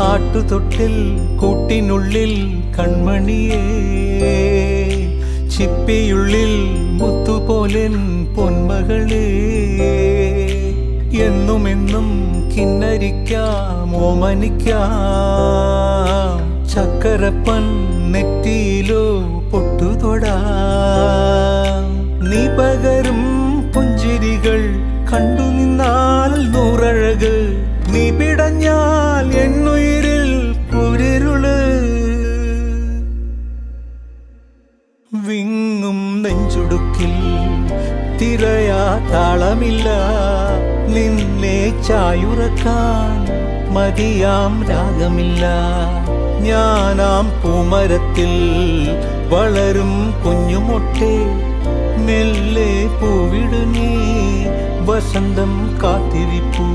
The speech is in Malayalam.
ആട്ടുതൊട്ടിൽ കൂട്ടിനുള്ളിൽ കൺമണിയേ, ചിപ്പിയുള്ളിൽ മുത്തുപോലെൻ പൊന്മകളേ, എന്നുമെന്നും കിന്നരിക്കാം ഓമനിക്കാം, ചക്കരപ്പൻ നെറ്റിയിലോ പൊട്ടുതൊടാം. നീ പകരും പുഞ്ചിരികൾ കണ്ടു നിന്നാൽ നൂറഴക്, നീ പിടഞ്ഞാൽ എന്നുയിരിൽ കുരിരുള്. വിങ്ങും നെഞ്ചുടുക്കിൽ തിരയാ താളമില്ല, നിന്നെ ചായുറക്കാൻ മതിയാം രാഗമില്ല. ഞാനാം പൂമരത്തിൽ വളരും കുഞ്ഞുമൊട്ടെ, മെല്ലെ പൂവിടു നീ വസന്തം കാത്തിരിപ്പൂ.